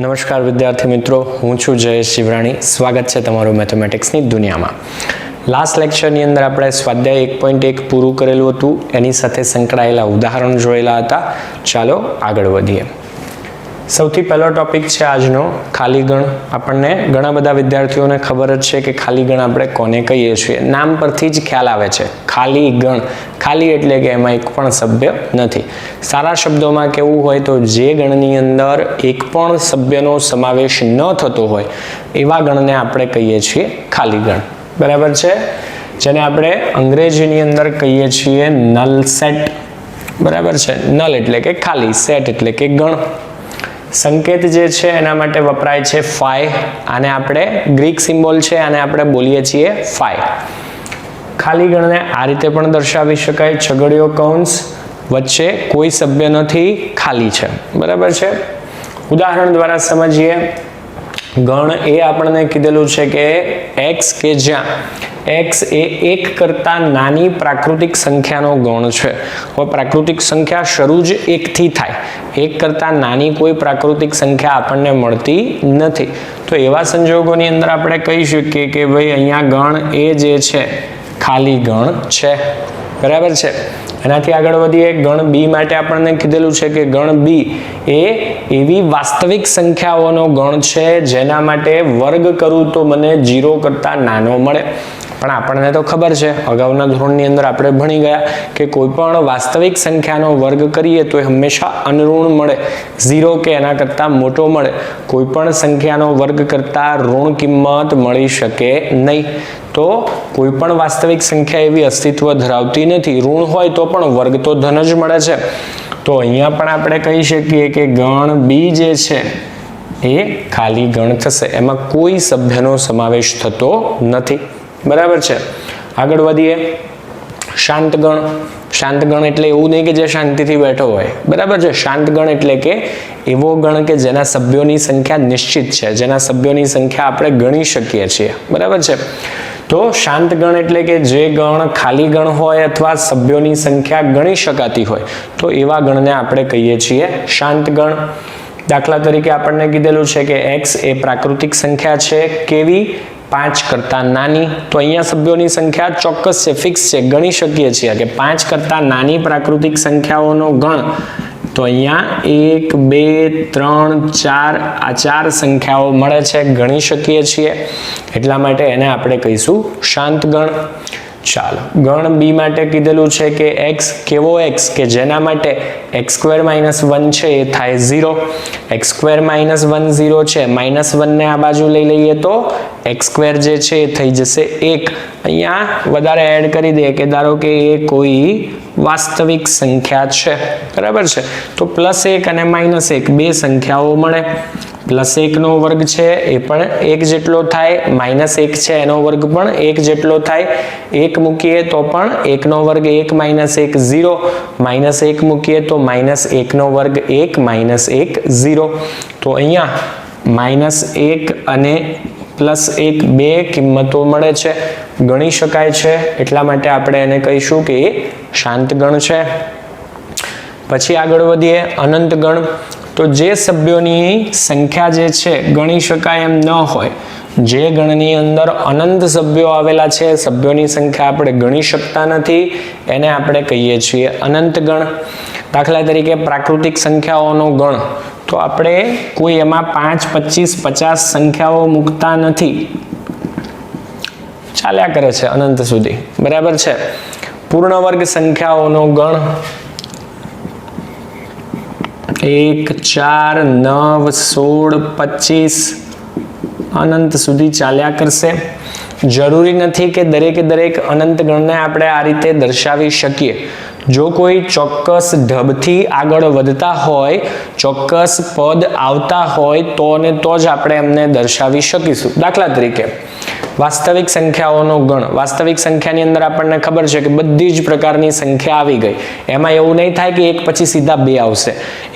નમસ્કાર વિદ્યાર્થી મિત્રો, હું છું જયેશ શિવરાણી. સ્વાગત છે તમારું મેથેમેટિક્સની દુનિયામાં. લાસ્ટ લેક્ચરની અંદર આપણે સ્વાધ્યાય 1.1 પૂરું કરેલું હતું, એની સાથે સંકળાયેલા ઉદાહરણ જોયેલા હતા. ચાલો આગળ વધીએ. સૌથી પહેલો ટોપિક છે આજનો ખાલી ગણ. આપણને ઘણા બધા વિદ્યાર્થીઓને ખબર જ છે કે ખાલી ગણ આપણે કોને કહીએ છીએ. નામ પરથી જ ખ્યાલ આવે છે, ખાલી ગણ. ખાલી એટલે કે એમાં એક પણ સભ્ય નથી. સારા શબ્દોમાં કહેવું હોય તો જે ગણની અંદર એક પણ સભ્યનો સમાવેશ ન થતો હોય એવા ગણને આપણે કહીએ છીએ ખાલી ગણ. બરાબર છે? જેને આપણે અંગ્રેજીની અંદર કહીએ છીએ નલ સેટ. બરાબર છે? નલ એટલે કે ખાલી, સેટ એટલે કે ગણ. સંકેત જે છે એના માટે વપરાય છે ફાઈ. આને આપણે ગ્રીક સિમ્બોલ છે, આને આપણે બોલીએ છીએ ફાઈ. ખાલી ગણને આ રીતે પણ દર્શાવી શકાય, છગડીયો કૌંસ, વચ્ચે કોઈ સભ્ય નથી, ખાલી છે. બરાબર છે? ઉદાહરણ દ્વારા સમજીએ. ગણ એ આપણને કીધેલું છે કે x કે જ્યાં x એ એક કરતા નાની પ્રાકૃતિક સંખ્યાનો ગણ છે. હવે પ્રાકૃતિક સંખ્યા શરૂ જ એકથી થાય. એક કરતા નાની કોઈ પ્રાકૃતિક સંખ્યા આપણને મળતી નથી. તો એવા સંજોગોની અંદર આપણે કહી શકીએ કે ભાઈ અહીંયા ગણ એ જે છે ખાલી ગણ છે. બરાબર છે? એનાથી આગળ વધીએ. ગણ બી માટે આપણને કીધેલું છે કે ગણ બી એ એવી વાસ્તવિક સંખ્યાઓનો ગણ છે જેના માટે વર્ગ કરું તો મને 0 કરતા નાનો મળે. પણ આપણને તો ખબર છે, અગાઉના ધોરણની અંદર આપણે ભણી ગયા કે કોઈ પણ વાસ્તવિક સંખ્યાનો વર્ગ કરીએ તો એ હંમેશા અનઋણ મળે, 0 કે એના કરતા મોટો મળે. કોઈ પણ સંખ્યાનો વર્ગ કરતા ઋણ કિંમત મળી શકે નહીં. તો કોઈ પણ વાસ્તવિક સંખ્યા એવી અસ્તિત્વ ધરાવતી નથી. ઋણ હોય તો પણ વર્ગ તો ધન જ મળે છે. તો અહીંયા પણ આપણે કહી શકીએ કે ગણ બી જે છે એ ખાલી ગણ થશે. એમાં કોઈ સભ્યનો સમાવેશ થતો નથી. બરાબર છે? આગળ વધીએ. શાંત ગણ. શાંત ગણ એટલે એવું નહીં કે જે શાંતિથી બેઠો હોય. બરાબર છે? શાંત ગણ એટલે કે એવો ગણ કે જેના સભ્યોની સંખ્યા નિશ્ચિત છે, જેના સભ્યોની સંખ્યા આપણે ગણી શકીએ છીએ. બરાબર છે? તો શાંત ગણ એટલે કે જે ગણ ખાલી ગણ હોય અથવા સભ્યોની સંખ્યા ગણી શકાતી હોય, તો એવા ગણને આપણે કહીએ છીએ શાંત ગણ. દાખલા તરીકે આપણને કીધેલું છે કે x એ પ્રાકૃતિક સંખ્યા છે. કેવી? 5 કરતા નાની. તો અહીંયા સભ્યોની સંખ્યા ચોક્કસ છે, ફિક્સ છે, ગણી શકીએ છીએ કે 5 કરતા નાની પ્રાકૃતિક સંખ્યાઓનો ગણ. તો અહીંયા 1 2 3 4 આ 4 સંખ્યાઓ મળે છે, ગણી શકીએ છીએ. એટલા માટે એને આપણે કહીશું શાંત ગણ. ચાલો, ગણ બી માટે કીધેલું છે કે x કેવો x કે જેના માટે x² - 1 છે એ થાય 0. x² - 1 0 છે, -1 ને આ બાજુ લઈ લઈએ તો x² જે છે એ થઈ જશે 1. અહીંયા વધારે એડ કરી દે કે ધારો કે એ કોઈ વાસ્તવિક સંખ્યા છે. બરાબર છે? તો +1 અને -1 બે સંખ્યાઓ મળે. +1 નો વર્ગ છે એ પણ 1 જેટલો થાય, -1 છે એનો વર્ગ પણ 1 જેટલો થાય. 1 મૂકીએ તો પણ 1 નો વર્ગ 1 -1 0, -1 મૂકીએ તો -1 નો વર્ગ 1 -1 0. તો અહીંયા -1 અને +1 બે કિંમતો મળે છે, ગણી શકાય છે. એટલા માટે આપણે એને કહીશું કે એ શાંત ગણ છે. પછી આગળ વધીએ. અનંત ગણ. તો જે સભ્યોની સંખ્યા જે છે ગણી શકાય એમ ન હોય, જે ગણની અંદર અનંત સભ્યો આવેલા છે, સભ્યોની સંખ્યા આપણે ગણી શકતા નથી, એને આપણે કહીએ છીએ અનંત ગણ. દાખલા તરીકે પ્રાકૃતિક સંખ્યાઓનો ગણ. તો આપણે કોઈ એમાં 5 25 50 સંખ્યાઓ મૂકતા નથી, ચાલ્યા કરે છે અનંત સુધી. બરાબર છે? પૂર્ણ વર્ગ સંખ્યાઓનો ગણ 1 4 9 16 25 અનંત સુધી ચાલ્યા કરશે. જરૂરી નથી કે દરેકે દરેક અનંત ગણને આપણે આ રીતે દર્શાવી શકીએ. જો કોઈ ચોક્કસ ઢબથી આગળ વધતા હોય, ચોક્કસ પદ આવતા હોય તો ને તો જ આપણે એમને દર્શાવી શકીશું. દાખલા તરીકે વાસ્તવિક સંખ્યાઓનો ગણ. વાસ્તવિક સંખ્યાની અંદર આપણને ખબર છે કે બધી જ પ્રકારની સંખ્યા આવી ગઈ. એમાં એવું નહીં થાય કે એક પછી સીધા બે આવશે.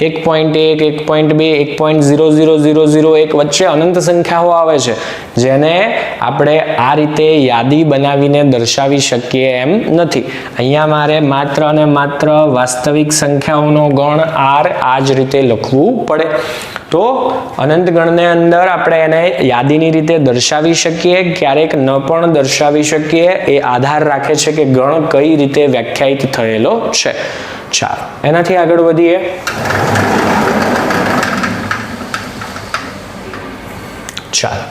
1.1 1.2 1.000001 વચ્ચે અનંત સંખ્યાઓ આવે છે, જેને આપણે આ રીતે યાદી બનાવીને દર્શાવી શકીએ એમ નથી. અહીંયા મારે માત્ર અને માત્ર વાસ્તવિક સંખ્યાઓનો ગણ r આ જ રીતે લખવું પડે. તો અનંત ગણને અંદર આપણે એને યાદીની રીતે દર્શાવી શકીએ, ક્યારેક ન પણ દર્શાવી શકીએ. એ આધાર રાખે છે કે ગણ કઈ રીતે વ્યાખ્યાયિત થયેલો છે. ચાલો એનાથી આગળ વધીએ. ચાલો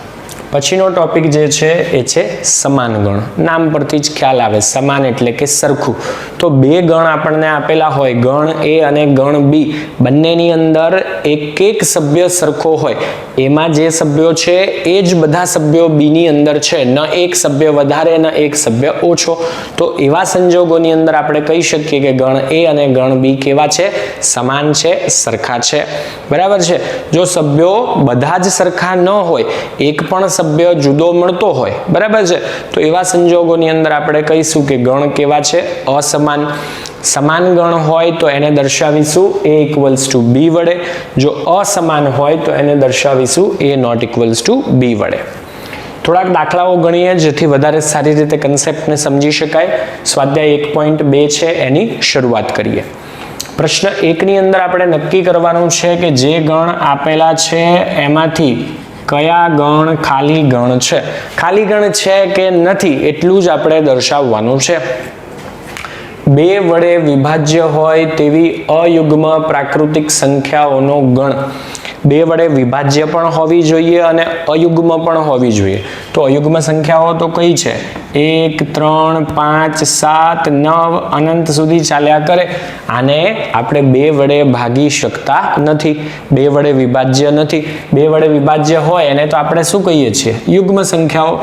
પછીનો ટોપિક જે છે એ છે સમાન ગણ. નામ પરથી જ ખ્યાલ આવે, સમાન એટલે કે સરખું. તો બે ગણ આપણને આપેલા હોય, ગણ એ અને ગણ બી, બંનેની અંદર એક એક સભ્ય સરખો હોય. એમાં જે સભ્યો છે એ જ બધા સભ્યો બી ની અંદર છે, ન એક સભ્ય વધારે ન એક સભ્ય ઓછો. તો એવા સંજોગોની અંદર આપણે કહી શકીએ કે ગણ એ અને ગણ બી કેવા છે? સમાન છે, સરખા છે. બરાબર છે. જો સભ્યો બધા જ સરખા ન હોય, એક પણ સભ્ય જુદો મળતો હોય, બરાબર છે, તો એવા સંજોગોની અંદર આપણે કહીશું કે ગણ કેવા છે? અસમાન. સમાન ગણ હોય તો એને દર્શાવીશું a ઇક્વલ્સ ટુ b વડે. જો અસમાન હોય તો એને દર્શાવીશું a not equals to b વડે. થોડાક દાખલાઓ ગણીએ જેથી વધારે સારી રીતે કન્સેપ્ટને સમજી શકાય. સ્વાધ્યાય 1.2 છે એની શરૂઆત કરીએ. પ્રશ્ન 1 ની અંદર આપણે નક્કી કરવાનું છે કે જે ગણ આપેલા છે એમાંથી કયા ગણ ખાલી ગણ છે. ખાલી ગણ છે કે નથી એટલું જ આપણે દર્શાવવાનું છે. બે વડે વિભાજ્ય હોય તેવી અયુગ્મ પ્રાકૃતિક સંખ્યાઓનો ગણ. બે વડે વિભાજ્ય પણ હોવી જોઈએ અને અયુગ્મ પણ હોવી જોઈએ. તો અયુગ્મ સંખ્યાઓ તો કઈ છે? 1, 3, 5, 7, 9 અનંત સુધી ચાલ્યા કરે. આને આપણે બે વડે ભાગી શકતા નથી, બે વડે વિભાજ્ય નથી. બે વડે વિભાજ્ય હોય એને તો આપણે શું કહીએ છીએ? યુગ્મ સંખ્યાઓ.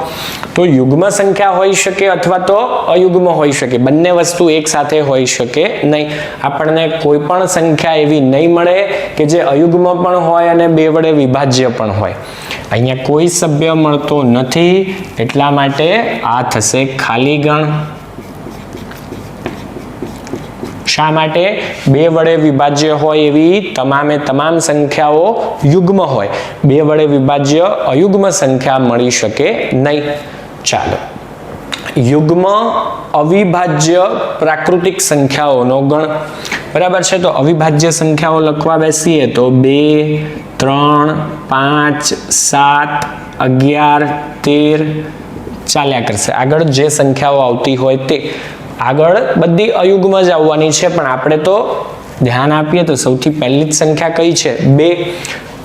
તો યુગ્મ સંખ્યા હોઈ શકે અથવા તો અયુગ્મ હોઈ શકે, બંને વસ્તુ એક સાથે હોઈ શકે નહીં. આપણને કોઈ પણ સંખ્યા એવી નહીં મળે કે જે અયુગ્મ પણ હોય અને બે વડે વિભાજ્ય પણ હોય. અહીંયા કોઈ સભ્ય મળતો નથી, એટલા માટે આ થશે ખાલી ગણ. શા માટે? બે વડે વિભાજ્ય હોય એવી તમામે તમામ સંખ્યાઓ યુગ્મ હોય, બે વડે વિભાજ્ય અયુગ્મ સંખ્યા મળી શકે નહીં. ચાલો, યુગ્મ અવિભાજ્ય પ્રાકૃતિક સંખ્યાઓનો ગણ. બરાબર છે. તો અવિભાજ્ય સંખ્યાઓ લખવા બેસીએ તો 2, 3, 5, 7, 11, 13 ચાલ્યા કરશે. આગળ જે સંખ્યાઓ આવતી હોય તે. આગળ બધી અયુગ્મ જ આવવાની છે, પણ આપણે તો ધ્યાન આપીએ તો સૌથી પહેલી જ સંખ્યા કઈ છે? 2.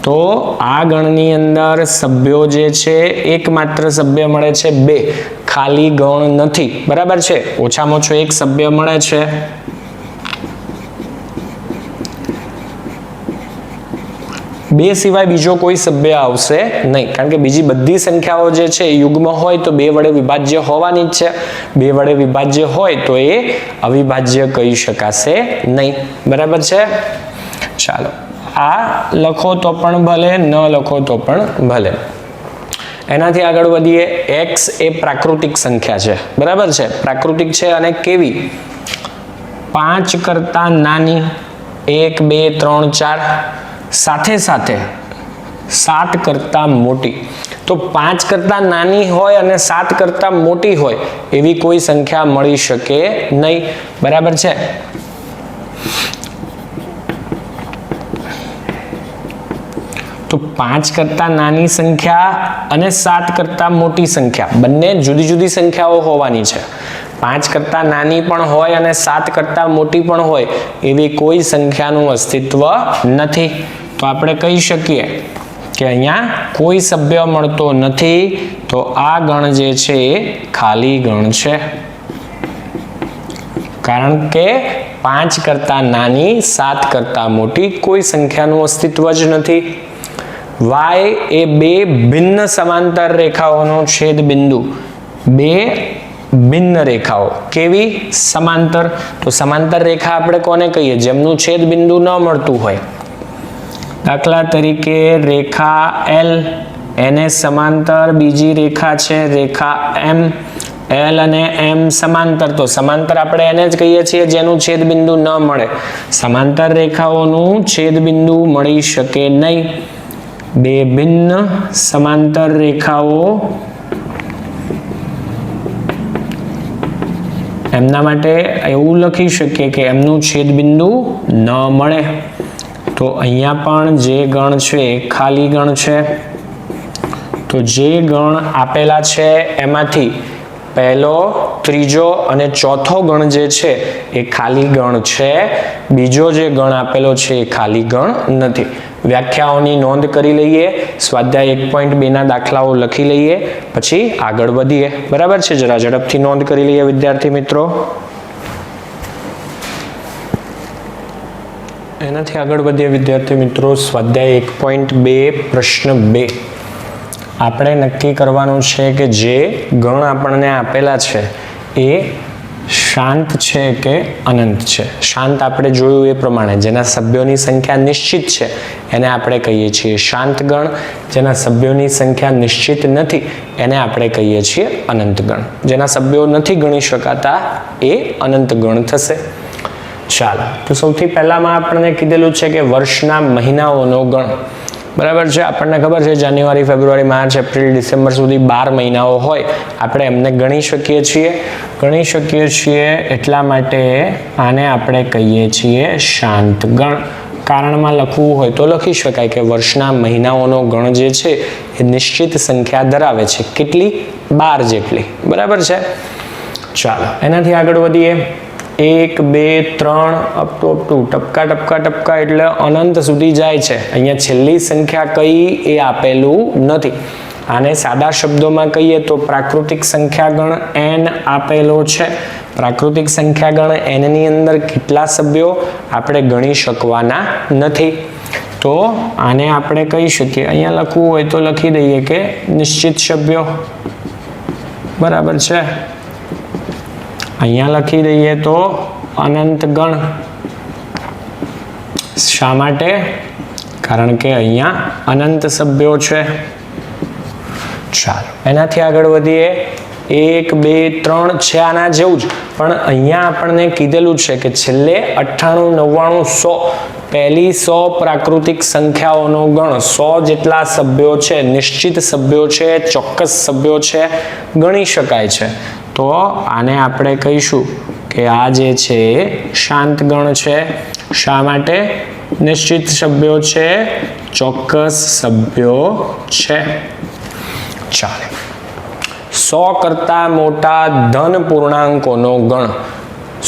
તો આ ગણની અંદર સભ્યો જે છે એકમાત્ર સભ્ય મળે છે 2, ખાલી ગણ નથી. બરાબર છે. ઓછામાં ઓછો એક સભ્ય મળે છે. બે સિવાય બીજો કોઈ સભ્ય આવશે નહીં, કારણ કે બીજી બધી સંખ્યાઓ જે છે યુગ્મ હોય તો બે વડે વિભાજ્ય હોવાની જ છે. બે વડે વિભાજ્ય હોય તો એ અવિભાજ્ય કહી શકાશે નહીં. બરાબર છે. ચાલો, આ લખો તો પણ ભલે, ન લખો તો પણ ભલે. એનાથી આગળ વધીએ. x એ પ્રાકૃતિક સંખ્યા છે. બરાબર છે. પ્રાકૃતિક છે અને કેવી? 5 કરતા નાની, 1, 2, 3, 4, સાથે સાથે 7 કરતા મોટી. તો 5 કરતા નાની હોય અને 7 કરતા મોટી હોય એવી કોઈ સંખ્યા મળી શકે નહીં. બરાબર છે. તો 5 કરતા નાની સંખ્યા અને 7 કરતા મોટી સંખ્યા બંને જુદી જુદી સંખ્યાઓ હોવાની છે. 5 કરતા નાની પણ હોય અને 7 કરતા મોટી પણ હોય એવી કોઈ સંખ્યાનું અસ્તિત્વ નથી. તો આપણે કહી શકીએ કે અહીંયા કોઈ સભ્ય મળતો નથી, તો આ ગણ જે છે એ ખાલી ગણ છે. કારણ કે 5 કરતા નાની, 7 કરતા મોટી કોઈ સંખ્યાનું અસ્તિત્વ જ નથી. y એ બે ભિન્ન સમાંતર રેખાઓનો છેદ બિંદુ. બે ભિન્ન રેખાઓ કેવી? સમાંતર. તો સમાંતર રેખા આપણે કોને કહીએ? જેમનું છેદ બિંદુ ન મળતું હોય. દાખલા તરીકે રેખા L, એને સમાંતર બીજી રેખા છે રેખા M. L અને M સમાંતર. તો સમાંતર આપણે એને જ કહીએ છીએ જેનું છેદ બિંદુ ન મળે. સમાંતર રેખાઓનું છેદ બિંદુ મળી શકે નહીં. બે ભિન્ન સમાંતર રેખાઓ, એમના માટે એવું લખી શકીએ કે એમનું છેદ બિંદુ ન મળે. તો અહીંયા પણ જે ગણ છે એ ખાલી ગણ છે. તો જે ગણ આપેલા છે એમાંથી પહેલો, ત્રીજો અને ચોથો ગણ જે છે એ ખાલી ગણ છે. બીજો જે ગણ આપેલો છે એ ખાલી ગણ નથી. વ્યાખ્યાઓની નોંધ કરી લઈએ, સ્વાધ્યાય 1.2 ના દાખલાઓ લખી લઈએ, પછી આગળ વધીએ. બરાબર છે, જરા ઝડપથી નોંધ કરી લઈએ વિદ્યાર્થી મિત્રો. એનાથી આગળ વધીએ વિદ્યાર્થી મિત્રો. સ્વાધ્યાય 1.2 પ્રશ્ન 2 આપણે નક્કી કરવાનું છે કે જે ગણ આપણને આપેલા છે એ શાંત છે કે અનંત છે. શાંત આપણે જોયું એ પ્રમાણે જેના સભ્યોની સંખ્યા નિશ્ચિત છે એને આપણે કહીએ છીએ શાંત ગણ. જેના સભ્યોની સંખ્યા નિશ્ચિત નથી એને આપણે કહીએ છીએ અનંત ગણ. જેના સભ્યો નથી ગણી શકાતા એ અનંત ગણ થશે. ચાલો, તો સૌથી પહેલામાં આપણને કીધેલું છે કે વર્ષના મહિનાઓનો ગણ. બરાબર છે, આપણને ખબર છે જાન્યુઆરી, ફેબ્રુઆરી, માર્ચ, એપ્રિલ, ડિસેમ્બર સુધી 12 મહિનાઓ હોય. આપણે એમને ગણી શકીએ છીએ એટલા માટે આને આપણે કહીએ છીએ શાંત ગણ. કારણમાં લખવું હોય તો લખી શકાય કે વર્ષના મહિનાઓનો ગણ જે છે એ નિશ્ચિત સંખ્યા ધરાવે છે. કેટલી? 12 જેટલી. બરાબર છે. ચાલો, એનાથી આગળ વધીએ. 1, 2, 3 અપ ટુ ટપકા એટલે અનંત સુધી જાય છે. અહીંયા છેલ્લી સંખ્યા કઈ એ આપેલું નથી. આને સાદા શબ્દોમાં કહીએ તો પ્રાકૃતિક સંખ્યા ગણ n આપેલો છે. પ્રાકૃતિક સંખ્યા ગણ n ની અંદર કેટલા સભ્યો આપણે ગણી શકવાના નથી. તો આને આપણે કહી શકીએ, અહીંયા લખવું હોય તો લખી દઈએ કે નિશ્ચિત સભ્યો. બરાબર છે. અહીંયા લખી દઈએ તો અનંત ગણ. શા માટે? કારણ કે અહીંયા અનંત સભ્યો છે. ચાલો, એનાથી આગળ વધીએ. 1, 2, 3 છે આના જેવું જ, પણ અહીંયા આપણને કીધેલું છે કે છેલ્લે 98, 99, 100 પહેલી 100 પ્રાકૃતિક સંખ્યાઓનો ગણ. 100 જેટલા સભ્યો છે, નિશ્ચિત સભ્યો છે, ચોક્કસ સભ્યો છે, ગણી શકાય છે. તો આને આપણે કહીશું કે આ જે છે શાંત ગણ છે. શા માટે? નિશ્ચિત સભ્યો છે, ચોક્કસ સભ્યો છે. ચાલો, 100 કરતા મોટા ધન પૂર્ણાંકોનો ગણ.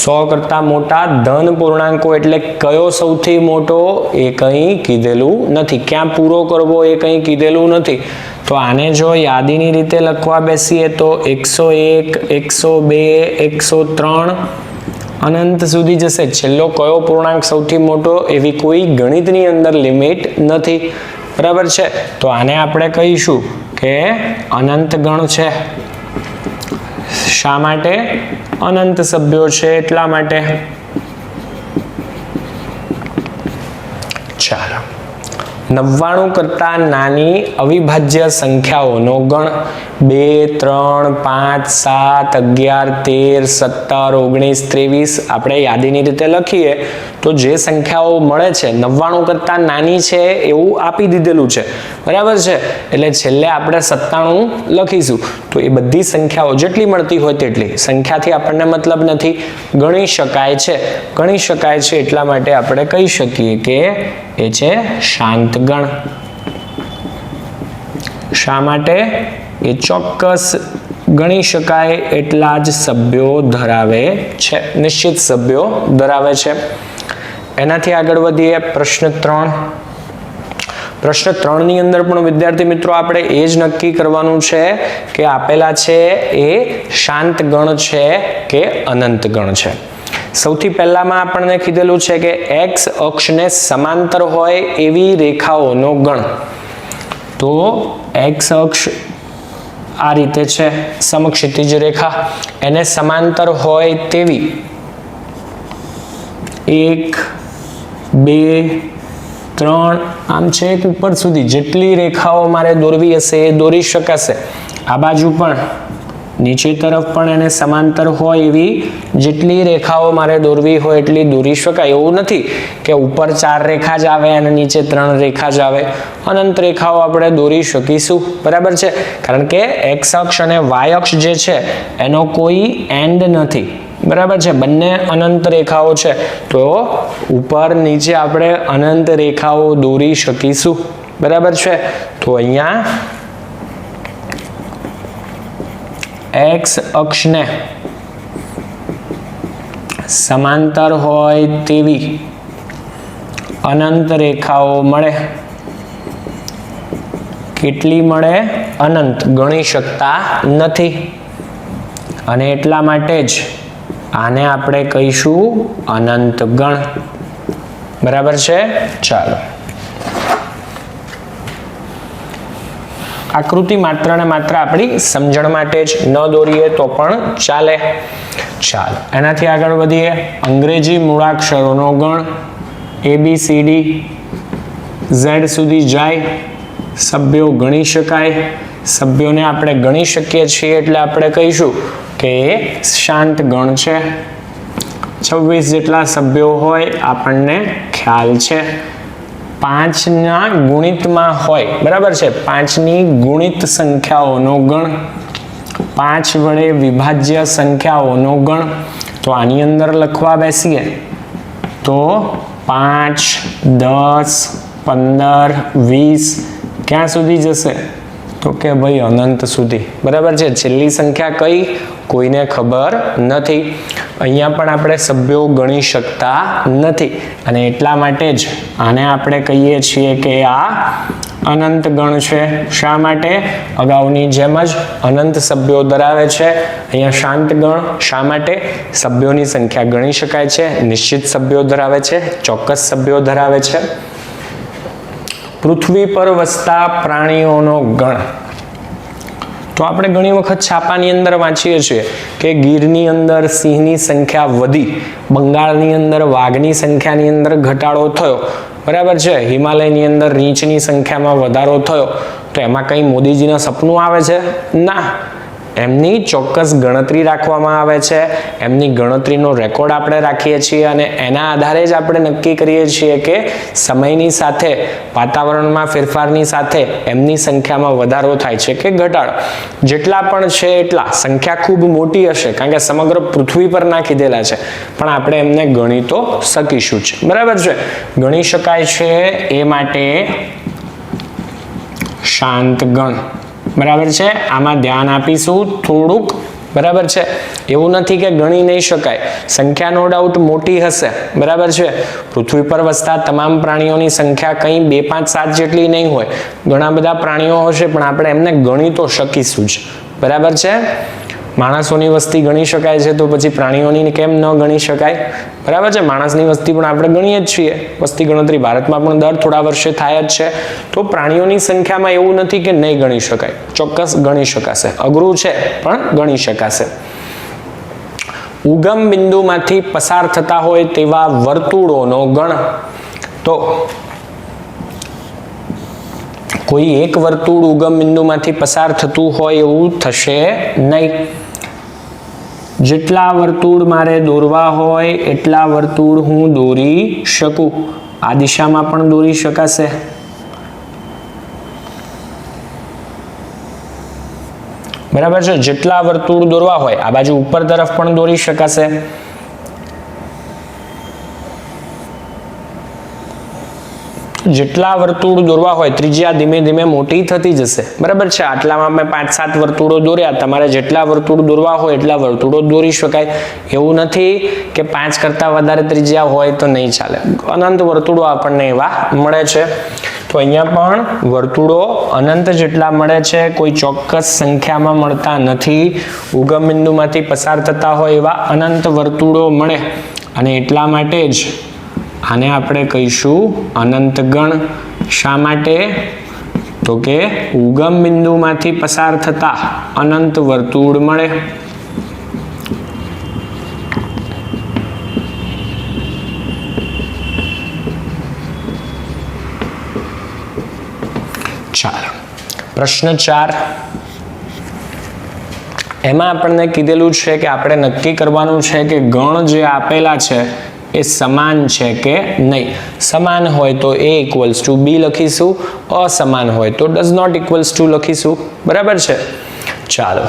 100 કરતા મોટા ધન પૂર્ણાંકો એટલે કયો સૌથી મોટો એ કંઈ કીધેલું નથી. ક્યાં પૂરો કરવો એ કંઈ કીધેલું નથી. તો આને જો યાદીની રીતે લખવા બેસીએ તો 101, 102, 103 અનંત સુધી જશે. છેલ્લો કયો પૂર્ણાંક સૌથી મોટો એવી કોઈ ગણિતની અંદર લિમિટ નથી. બરાબર છે. તો આને આપણે કહીશું કે અનંત ગણ છે. શા માટે? અનંત સભ્યો છે એટલા માટે. ચાલો, 99 કરતા નાની અવિભાજ્ય સંખ્યાઓનો ગણ. 2, 3, 5, 7, 11, 13, 17, 19, 23 આપણે યાદીની રીતે લખીએ તો જે સંખ્યાઓ મળે છે 99 કરતા નાની છે એવું આપી દીધેલું છે. બરાબર છે. એટલે છેલ્લે આપણે 97 લખીશું. તો એ બધી સંખ્યાઓ જેટલી મળતી હોય તેટલી સંખ્યાથી આપણને મતલબ નથી, ગણી શકાય છે એટલા માટે આપણે કહી શકીએ કે એ છે શાંત ગણ. શા માટે? એ ચોક્કસ ગણી શકાય એટલા જ સભ્યો ધરાવે છે, નિશ્ચિત સભ્યો ધરાવે છે. એનાથી આગળ વધીએ. પ્રશ્ન 3. પ્રશ્ન 3 ની અંદર પણ વિદ્યાર્થી મિત્રો આપણે એ જ નક્કી કરવાનું છે કે આપેલા છે એ શાંત ગણ છે કે અનંત ગણ છે. સૌથી પહેલામાં આપણને કીધેલું છે કે x અક્ષને સમાંતર હોય એવી રેખાઓનો ગણ. તો x અક્ષ આ રીતે છે, સમક્ષિતિજ રેખા, એને સમાંતર હોય તેવી 1, 2, 3 આમ છે એક ઉપર સુધી જેટલી રેખાઓ મારે દોરવી હશે એ દોરી શકાશે. આ બાજુ પણ નીચે તરફ પણ એને સમાંતર હોય એવી જેટલી રેખાઓ મારે દોરવી હોય એટલી દોરી શકાય. એવું નથી કે ઉપર 4 રેખા જ આવે અને નીચે 3 રેખા જ આવે. અનંત રેખાઓ આપણે દોરી શકીશું. બરાબર છે. કારણ કે x અક્ષ અને y અક્ષ જે છે એનો કોઈ એન્ડ નથી. બરાબર છે, બંને અનંત રેખાઓ છે તો ઉપર નીચે આપણે અનંત રેખાઓ દોરી શકીશું. બરાબર છે, તો અહીંયા x અક્ષને સમાંતર હોય તેવી અનંત રેખાઓ મળે. કેટલી મળે? અનંત, ગણી શકતા નથી. અને એટલા માટે જ આને આપણે કહીશું અનંત ગણ. બરાબર છે. ચાલો, આકૃતિ માત્ર ને માત્ર આપણી સમજણ માટે જ, ન દોરીએ તો પણ ચાલે. ચાલો, એનાથી આગળ વધીએ. અંગ્રેજી મૂળાક્ષરોનો ગણ ABCD Z સુધી જાય. સભ્યો ગણી શકાય. સભ્યોને આપણે ગણી શકીએ છીએ એટલે આપણે કહીશું કે શાંત ગણ છે. 26 જેટલા સભ્યો હોય આપણને ખ્યાલ છે. 5ના ગુણિતમાં હોય. બરાબર છે, 5ની ગુણિત સંખ્યાઓનો ગણ, 5 વડે વિભાજ્ય સંખ્યાઓનો ગણ. તો આની અંદર લખવા બેસીએ તો 5, 10, 15, 20 ક્યાં સુધી જશે? તો કે ભાઈ અનંત સુધી. બરાબર છે, છેલ્લી સંખ્યા કઈ કોઈને ખબર નથી. અહીંયા પણ આપણે સભ્યો ગણી શકતા નથી અને એટલા માટે જ આને આપણે કહીએ છીએ કે આ અનંત ગણ છે. શા માટે? અગાઉની જેમ જ અનંત સભ્યો ધરાવે છે. અહીંયા શાંત ગણ. શા માટે? સભ્યોની સંખ્યા ગણી શકાય છે, નિશ્ચિત સભ્યો ધરાવે છે, ચોક્કસ સભ્યો ધરાવે છે. પૃથ્વી પર વસતા પ્રાણીઓનો ગણ. તો આપણે ઘણી વખત છાપાની અંદર વાંચીએ છીએ કે ગીરની અંદર સિંહની સંખ્યા વધી, બંગાળની અંદર વાઘની સંખ્યાની અંદર ઘટાડો થયો. બરાબર છે, હિમાલયની અંદર રીંછની સંખ્યામાં વધારો થયો. તો એમાં કંઈ મોદીજીના સપનું આવે છે? ના, એમની ચોક્કસ ગણતરી રાખવામાં આવે છે. એમની ગણતરીનો રેકોર્ડ આપણે રાખીએ છીએ અને એના આધારે જ આપણે નક્કી કરીએ છીએ કે સમયની સાથે, વાતાવરણમાં ફેરફારની સાથે એમની સંખ્યામાં વધારો થાય છે કે ઘટાડો. જેટલા પણ છે એટલા, સંખ્યા ખૂબ મોટી હશે કારણ કે સમગ્ર પૃથ્વી પર નાખી દેલા છે, પણ આપણે એમને ગણી તો શકીશું જ. બરાબર છે, ગણી શકાય છે એ માટે શાંત ગણ. બરાબર છે, આમાં ધ્યાન આપીશું થોડુંક. બરાબર છે, એવું નથી કે ગણી નહીં શકાય. સંખ્યા નો ડાઉટ મોટી હશે. બરાબર છે, પૃથ્વી પર વસતા તમામ પ્રાણીઓની સંખ્યા કંઈ 2, 5, 7 જેટલી નહીં હોય. ઘણા બધા પ્રાણીઓ હશે પણ આપણે એમને ગણી તો શકીશું જ. બરાબર છે, માણસોની વસ્તી ગણી શકાય છે તો પછી પ્રાણીઓની કેમ ન ગણી શકાય? બરાબર છે, માણસની વસ્તી પણ આપણે ગણીએ જ છીએ. વસ્તી ગણતરી ભારતમાં પણ દર થોડા વર્ષે થાય જ છે. તો પ્રાણીઓની સંખ્યામાં એવું નથી કે નહીં ગણી શકાય, ચોક્કસ ગણી શકાશે. અઘરું છે પણ ગણી શકાશે. ઉગમ બિંદુમાંથી પસાર થતા હોય તેવા વર્તુળોનો ગણ. તો કોઈ એક વર્તુળ ઉગમ બિંદુમાંથી પસાર થતું હોય એવું થશે નહીં. જેટલા વર્તુળ મારે દોરવા હોય એટલા વર્તુળ હું દોરી શકું. આ દિશામાં પણ દોરી શકાશે. બરાબર છે, જેટલા વર્તુળ દોરવા હોય આ બાજુ ઉપર તરફ પણ દોરી શકાશે. જેટલા વર્તુળ દોરવા હોય, ત્રિજ્યા ધીમે ધીમે મોટી થતી જશે. બરાબર છે, આટલામાં મેં 5-7 વર્તુળો દોર્યા. તમારે જેટલા વર્તુળ દોરવા હોય એટલા વર્તુળો દોરી શકાય. એવું નથી કે 5 કરતા વધારે ત્રિજ્યા હોય તો નહીં ચાલે. અનંત વર્તુળો આપણને એવા મળે છે. તો અહીંયા પણ વર્તુળો અનંત જેટલા મળે છે, કોઈ ચોક્કસ સંખ્યામાં મળતા નથી. ઉગમ બિંદુમાંથી પસાર થતા હોય એવા અનંત વર્તુળો મળે અને એટલા માટે જ આને આપણે કહીશું અનંત ગણ. શા માટે? તો કે ઉગમ બિંદુમાંથી પસાર થતા અનંત વર્તુળ મળે. ચાલો, પ્રશ્ન 4. એમાં આપણને કીધેલું છે કે આપણે નક્કી કરવાનું છે કે ગણ જે આપેલા છે એ સમાન છે કે નહીં. સમાન હોય તો A = B લખીશું, અસમાન હોય તો does not equals to લખીશું. બરાબર છે. ચાલો,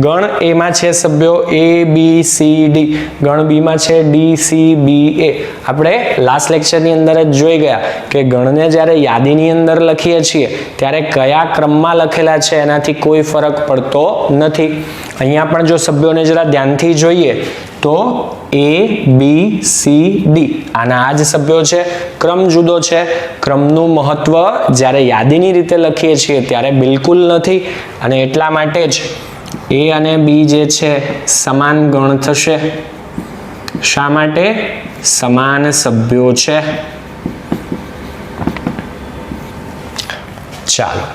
ગણ એ માં છે સભ્યો ABCD, ગણ બી માં છે DCBA. આપણે લાસ્ટ લેક્ચરની અંદર જ જોઈ ગયા કે ગણને જ્યારે યાદીની અંદર લખીએ છીએ ત્યારે કયા ક્રમમાં લખેલા છે એનાથી કોઈ ફરક પડતો નથી. અહીંયા પણ જો સભ્યોને જરા ધ્યાનથી જોઈએ તો ABCD આના આ જ સભ્યો છે. ક્રમ જુદો છે. ક્રમનું મહત્વ જ્યારે યાદીની રીતે લખીએ છીએ ત્યારે બિલકુલ નથી, અને એટલા માટે જ A અને B જે છે સમાન ગણ થશે. શા માટે? સમાન સભ્યો છે. ચાલો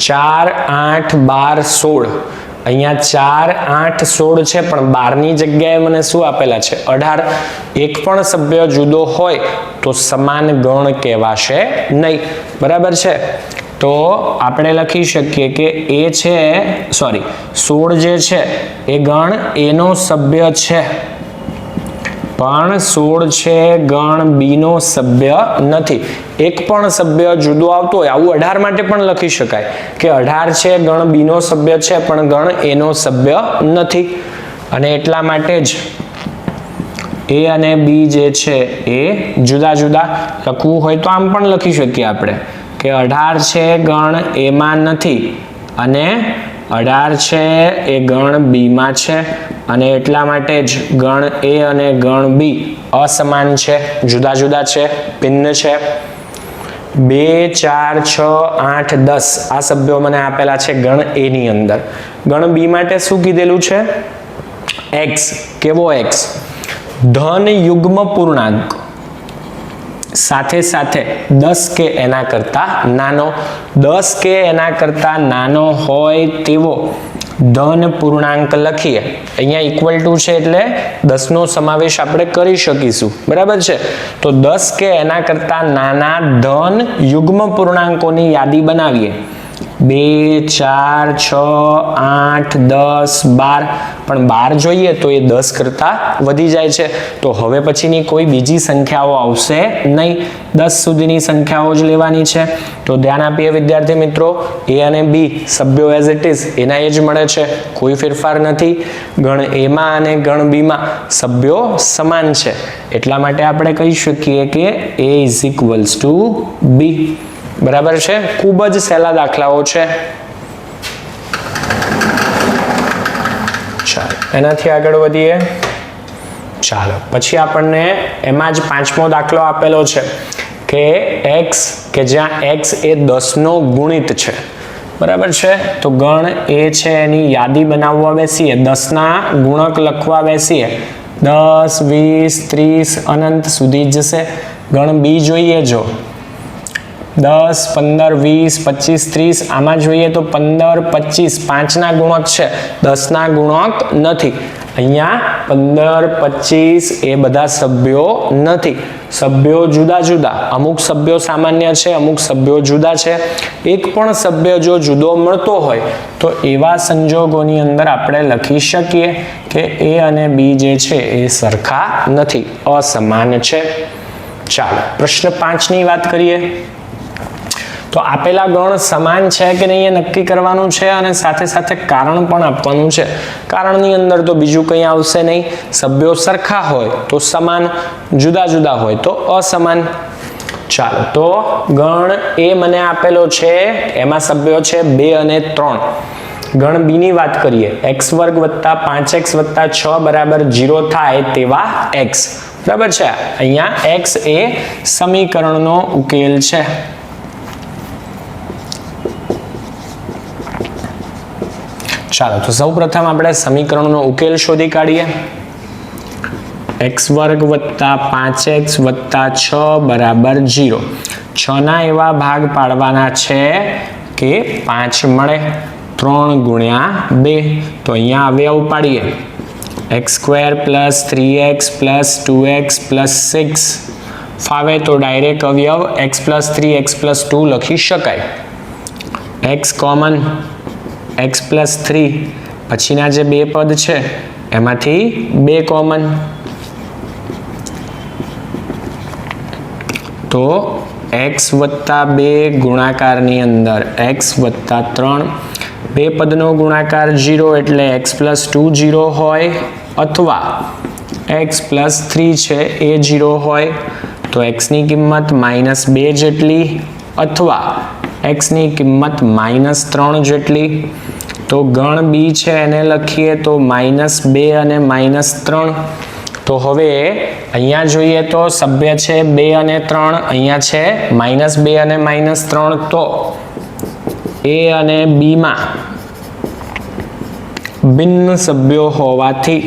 4, 8, 12, 16. અહીંયા 4, 8, 16 છે, પણ 12 ની જગ્યાએ મને શું આપેલા છે? 18. એક પણ સભ્ય જુદો હોય તો સમાન ગણ કહેવાશે નહીં. બરાબર છે? તો આપણે લખી શકીએ કે એ છે 16 જે છે એ ગણ એનો સભ્ય છે, પણ 16 છે ગણ બી નો સભ્ય નથી. એક પણ સભ્ય જુદો આવતો હોય, આવું 18 માટે પણ લખી શકાય કે 18 છે ગણ બી નો સભ્ય છે, પણ ગણ એ નો સભ્ય નથી. અને એટલા માટે જ એ અને બી જે છે એ જુદા જુદા. લખવું હોય તો આમ પણ લખી શકીએ આપણે કે 18 છે ગણ એમાં નથી, અને 18 છે એ ગણ બી માં છે, અને એટલા માટે જ ગણ એ અને ગણ બી અસમાન છે, જુદા જુદા છે, ભિન્ન છે. 2, 4, 6, 8, 10 આ સભ્યો મને આપેલા છે ગણ એ ની અંદર. ગણ બી માટે શું કીધેલું છે? x. કેવો x? ધન યુગ્મ પૂર્ણાંક સાથે સાથે 10 કે એના કરતા નાનો. 10 કે એના કરતા નાનો હોય તેવો ધન પૂર્ણાંક લખીએ. અહીંયા ઇક્વલ ટુ છે એટલે 10 નો સમાવેશ આપણે કરી શકીશું. બરાબર છે? તો 10 કે એના કરતા નાના ધન યુગ્મ પૂર્ણાંકોની યાદી બનાવીએ. 2, 4, 6, 8, 10, 12. પણ 12 જોઈએ તો એ 10 કરતા વધી જાય છે, તો હવે પછીની કોઈ બીજી સંખ્યાઓ આવશે નહીં. 10 સુધીની સંખ્યાઓ જ લેવાની છે. તો ધ્યાન આપીએ વિદ્યાર્થી મિત્રો, એ અને બી સભ્યો એઝ ઇટ ઇઝ એના એ જ મળે છે, કોઈ ફેરફાર નથી. ગણ એમાં અને ગણ બીમાં સભ્યો સમાન છે, એટલા માટે આપણે કહી શકીએ કે A ઇઝ ઇક્વલ્સ ટુ બી. બરાબર છે? ખૂબ જ સહેલા દાખલાઓ છે. ચાલો એનાથી આગળ વધીએ. ચાલો પછી આપણને એમાં જ 5મો દાખલો આપેલો છે કે x, કે જ્યાં x એ 10 નો ગુણિત છે. બરાબર છે? તો ગણ એ છે એની યાદી બનાવવા બેસીએ, 10 ના ગુણક લખવા બેસીએ. 10, 20, 30 અનંત સુધી જશે. ગણ બી જોઈએ, જો 10, 15, 20, 25, 30 આમાં જોઈએ તો 15, 25 5 ના ગુણક છે, 10 ના ગુણક નથી. અહીંયા 15, 25 એ બધા સભ્યો નથી. સભ્યો જુદા જુદા, અમુક સભ્યો સામાન્ય છે, અમુક સભ્યો જુદા છે. એક પણ સભ્ય જો જુદો મળતો હોય તો એવા સંજોગોની અંદર આપણે લખી શકીએ કે એ અને બી જે છે એ સરખા નથી, અસમાન છે. ચાલો પ્રશ્ન 5 ની વાત કરીએ. તો આપેલા ગણ સમાન છે કે નહીં એ નક્કી કરવાનું છે, અને સાથે સાથે કારણ પણ આપવાનું છે. કારણની અંદર તો બીજું કંઈ આવશે નહીં. સભ્યો સરખા હોય તો સમાન, જુદા જુદા હોય તો અસમાન. ચાલો તો ગણ એ મને આપેલો છે, એમાં સભ્યો છે 2 અને 3. ગણ બી ની વાત કરીએ. x² + 5x + 6 = 0 થાય તેવા x. બરાબર છે? અહીંયા x એ સમીકરણનો ઉકેલ છે. ચાલો તો સૌપ્રથમ આપણે સમીકરણનો ઉકેલ શોધી કાઢીએ. x² + 5x + 6 = 0. 6 ના એવા ભાગ પાડવાના છે કે 5 મળે. 3 × 2 તો અહીંયા અવયવ પાડીએ. x² + 3x + 2x + 6 ફાવે તો ડાયરેક્ટ અવયવ x + 3 x + 2 લખી શકાય. x કોમન, x + 3 પછીના જે બે પદ છે એમાંથી 2 કોમન, તો x + 2 ગુણાકારની અંદર x + 3 બે પદનો ગુણાકાર 0 એટલે x + 2 0 હોય અથવા x + 3 છે એ 0 હોય તો x ની કિંમત -2 જેટલી અથવા x ની કિંમત -3 જેટલી. તો ગણ b છે એને લખીએ તો -2 અને -3. તો હવે અહીંયા જોઈએ તો સભ્ય છે 2 અને 3, અહીંયા છે -2 અને -3. તો a અને b માં ભિન્ન સભ્યો હોવાથી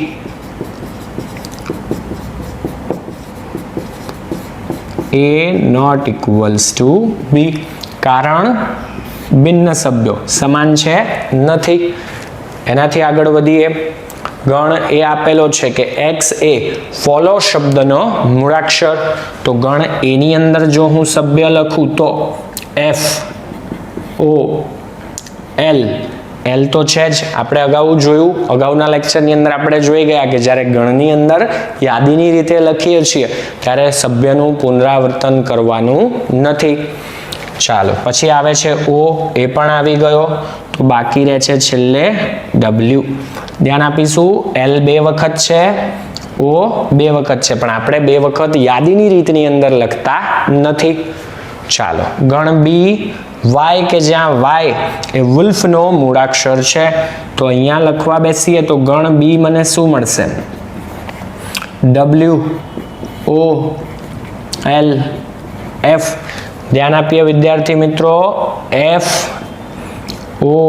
a not equals to b. કારણ ભિન્ન સભ્યો સમાન છે નથી. એનાથી આગળ વધીએ. ગણ એ આપેલો છે કે x એ ફોલો શબ્દનો મૂળાક્ષર. તો ગણ a ની અંદર જો હું સભ્ય લખું તો f o l l તો છે જ, આપણે અગાઉ જોયું, અગાઉના લેક્ચરની અંદર આપણે જોઈ ગયા કે જ્યારે ગણની અંદર યાદીની રીતે લખીએ છીએ ત્યારે સભ્યનું પુનરાવર્તન કરવાનું નથી. ચાલો પછી આવે છે o, એ પણ આવી ગયો. તો બાકી રહે છે છેલ્લે w. ધ્યાન આપીશું l 2 વખત છે, o 2 વખત છે, પણ આપણે 2 વખત યાદીની રીતની અંદર લખતા નથી. ચાલો ગણ b y કે જ્યાં y એ વુલ્ફનો મૂળાક્ષર છે તો અહીંયા લખવા બેસીએ તો ગણ b મને શું મળશે? w o l f. ધ્યાન આપીએ વિદ્યાર્થી મિત્રો, f o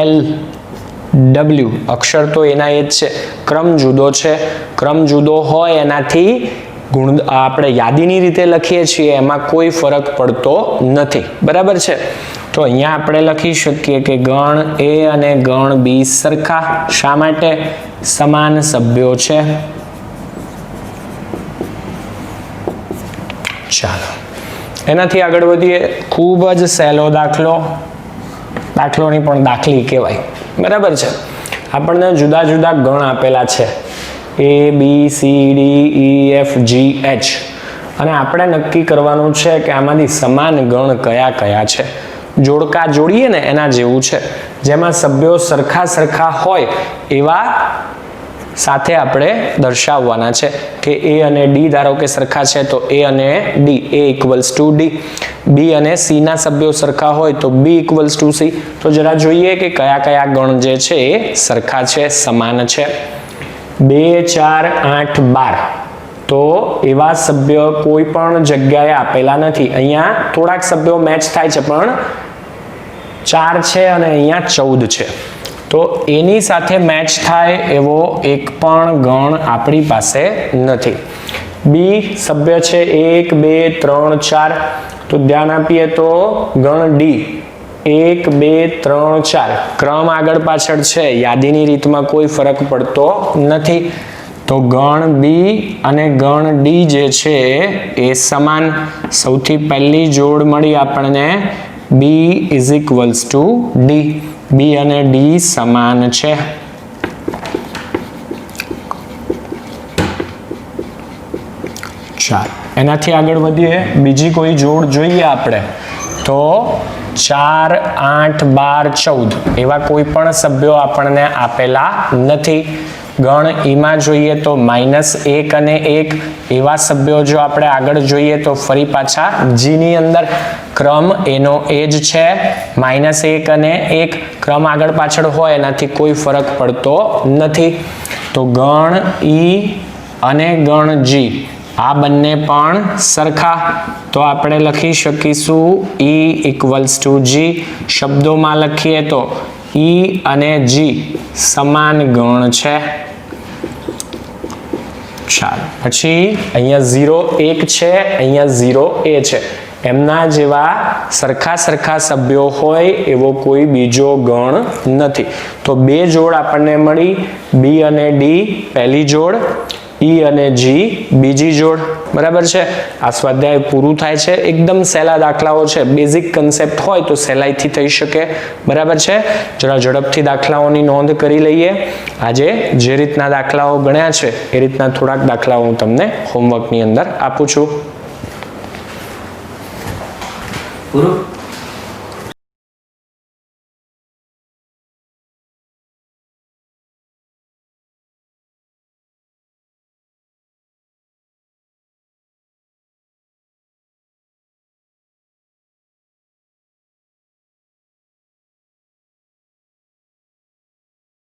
l w અક્ષર તો એના એ જ છે, ક્રમ જુદો છે. ક્રમ જુદો હોય એનાથી આપણે યાદીની રીતે લખીએ છીએ એમાં કોઈ ફરક પડતો નથી. બરાબર છે. તો અહીંયા આપણે લખી શકીએ કે ગણ a અને ગણ b સરખા. શા માટે? સમાન સભ્યો છે. ચાલો એનાથી આગળ વધીએ. ખૂબ જ સહેલો દાખલો, દાખલોની પણ દાખલી કહેવાય. બરાબર છે. આપણને જુદા જુદા ગણ આપેલા છે a b c d e f g h અને આપણે નક્કી કરવાનું છે કે આમાંથી સમાન ગણ કયા કયા છે. જોડકા જોડીએ ને એના જેવું છે, જેમાં સભ્યો સરખા સરખા હોય એવા સાથે આપણે દર્શાવવાના છે કે a અને d ધારો કે સરખા છે તો a અને d, a = d. b અને c ના સભ્યો સરખા હોય તો b = c. તો જરા જોઈએ કે કયા કયા ગણ જે છે એ સરખા છે, સમાન છે. 2 4 8 12 તો એવા સભ્ય કોઈ પણ જગ્યાએ આપેલા નથી. અહીંયા થોડાક સભ્યો મેચ થાય છે પણ 4 છે અને અહીંયા 14 છે. તો એની સાથે મેચ થાય એવો એક પણ ગણ આપણી પાસે નથી. બી સભ્ય છે 1 2 3 4. તો ધ્યાન આપીએ તો ગણ ડી 1 2 3 4 ક્રમ આગળ પાછળ છે, યાદીની રીતમાં કોઈ ફરક પડતો નથી. તો ગણ બી અને ગણ ડી જે છે એ સમાન. સૌથી પહેલી જોડ મળી આપણને b = d. b અને d સમાન છે. ચાલો એનાથી આગળ વધીએ. બીજી કોઈ જોડ જોઈએ આપણે તો 4 8 12 14 એવા કોઈ પણ સભ્યો આપણને આપેલા નથી. ગણ ઈમાં જોઈએ તો -1 અને 1 એવા સભ્યો જો આપણે આગળ જોઈએ તો ફરી પાછા જી ની અંદર ક્રમ એનો એ જ છે. -1 અને 1 ક્રમ આગળ પાછળ હોય એનાથી કોઈ ફરક પડતો નથી. તો ગણ ઈ અને ગણ જી આ બંને પણ સરખા. તો આપણે લખી શકીશું E = G. શબ્દોમાં લખીએ તો E અને G સમાન ગણ છે. ચાલો પછી અહીંયા 0 1 છે, અહીંયા 0 a છે. એમના જેવા સરખા સરખા સભ્યો હોય એવો કોઈ બીજો ગણ નથી. તો બે જોડ આપણને મળી, B અને D પહેલી જોડ, E અને G બીજી જોડ. બરાબર છે. આ સ્વાધ્યાય પૂરું થાય છે. એકદમ સહેલા દાખલાઓ છે, બેઝિક કન્સેપ્ટ હોય તો સહેલાઈથી થઈ શકે. બરાબર છે. જરા ઝડપથી દાખલાઓની નોંધ કરી લઈએ. આજે જે રીતના દાખલાઓ ગણ્યા છે એ રીતના થોડાક દાખલાઓ હું તમને હોમવર્કની અંદર આપું છું. પૂરું.